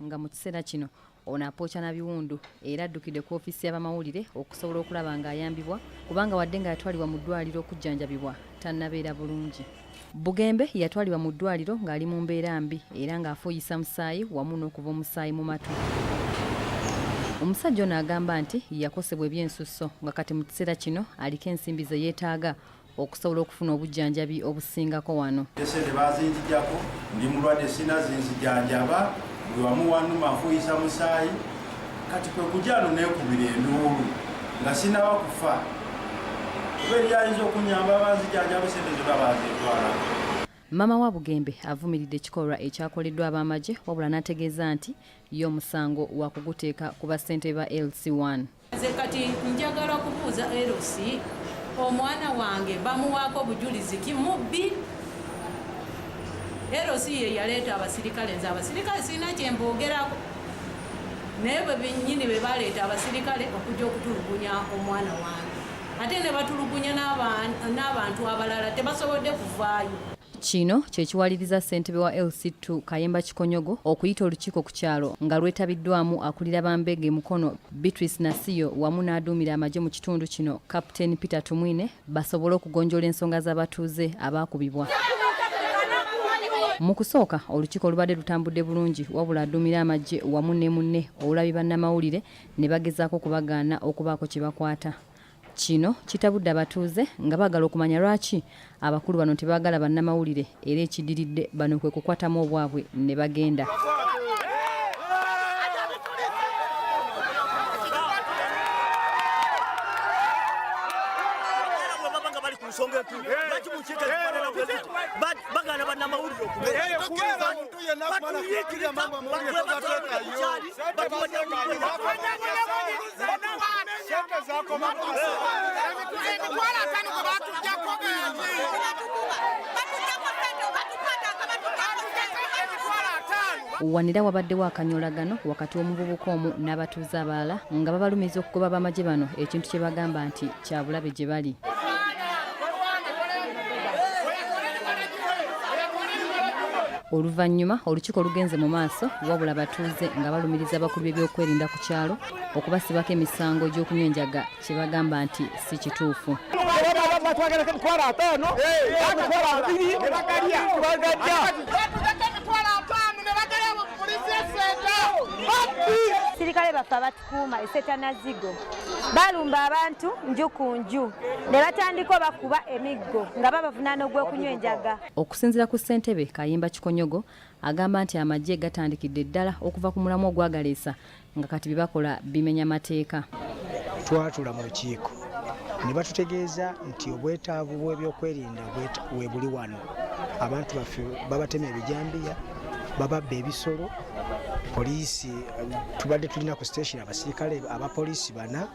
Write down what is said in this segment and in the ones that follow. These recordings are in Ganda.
nga mu kiseera kino ono apooca na biwundu era addukidde ku ofiisi y'abamawulire okusobola okulaba ng'ayambibwa kubanga wadde nga yatwalibwa mu ddwaliro okujjanjabibwa tannabeera bulungi. Bugembe yatwalibwa mu ddwaliro ng'ali mu mbeera mbi era ng'afuuyisa musaayi wamu n'okuva omusaayi mu matu. Omusajja ono agamba nti yakosebwa ebyensusso nga kati mu kiseera kino aliko ensimbi ze yeetaaga okusobola okufuna obujjanjabi obusingako wano. Esente bazinjijjako ndi mulwadde sina zinzijanjaba bwe wamu wannuma nfuuyisa musaayi kati kwe kujano neekubira enduulu nga sinaba kufa kuba eri ayinza okunyamba banzijanjaba esente zonna bazitwala. Maama wa Bugembe avumiridde ekikolwa ekyakoleddwa ab'amagye wabula n'ategeeza nti ye omusango wa kuguteeka ku bassentebe ba LC1. Nze kati njagala kubuuza LC omwana wange bamuwaako bujulizi ki mubbi? LC ye yaleeta abasirikale, nze abasirikale sirina kye mboogerako naye bwe bennyini be baleeta abasirikale okujja okutulugunya omwana wange ate ne batulugunya n'abantu abalala tebasobodde kuvaayo. Kino kye kiwaliriza ssentebe wa LC2 Kayemba Kikonyogo okuyita olukiiko ku kyalo nga lwetabiddwamu akulira Bambege Mukono Beatrice Nasiyo wamu n'aduumira amagye mu kitundu kino Captain Peter Tumwine basobole okugonjoola ensonga z'abatuuze abaakubibwa. Mu kusooka olukiiko lubadde lutambudde bulungi wabula aduumira amagye wamu ne munne Owulabi bannamawulire ne bagezaako kubagaana okubaako kye bakwata. Kino kitabudde abatuuze nga baagala okumanya lwaki abakulu bano tebaagala bannamawulire era ekiddiridde bano kwe kukwatamu obwabwe ne bagenda. Wanira wabaddewo akanyolagano wakati w'omuvubuka omu n'abatuuze abalala nga babalumiza okugoba b'amagye bano ekintu kye bagamba nti kya bulabe gye bali. Oluvannyuma olukiiko lugenze mu maaso wabula abatuuze nga balumiriza abakulu b'ebyokwerinda ku kyalo okubasibako emisango gy'okunywa enjaga kye bagamba nti si kituufu. Sirikale baffe abatukuuma esetanazigo balumba abantu nju ku nju ne batandika bakuba emiggo nga babavunaana ogw'okunywa enjaga. Okusinziira ku ssentebe Kayemba Kikonyogo agamba nti amagye gatandikidde ddala okuva ku mulamwa ogwagaleesa nga kati bibakola bimenya mateeka. Twatula mu lukiiko ne batutegeeza nti obwetaavu bw'ebyokwerinda we buli wano. Abantu baffe babatema ebijambiya, bababba ebisolo. Poliisi tubadde tulina ku station abasirikale abapoliisi bana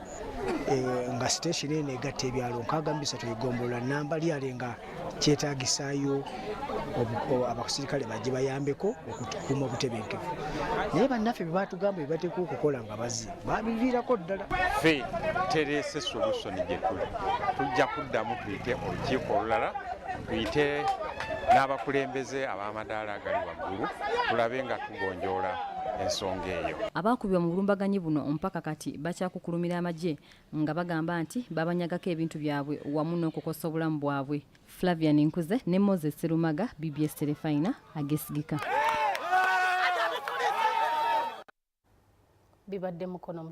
nga station eno egatta ebyalo 63 egombolola namba lyale nga kyetaagisaayo abasirikale bajje bayambeko okukuuma obutebenkevu. Naye bannaffe bye batugamba bye bateeka okukola nga bazzi babiviirako ddala. Ffe tereese solusoni gye tuli tujja kuddamu tuyite olukiiko olulala tuyite n'abakulembeze ab'amadaala agali waggulu tulabe nga tugonjoola ensonga eyo. Abaakubibwa mu bulumbaganyi buno mpaka kati bakyakukulumira amagye nga bagamba nti babanyagako ebintu byabwe wamu n'okukosa obulamu bwabwe. Flavian Nkuze ne Moses Serumaga, BBS Terefayina, agesigika. Bibadde Mukono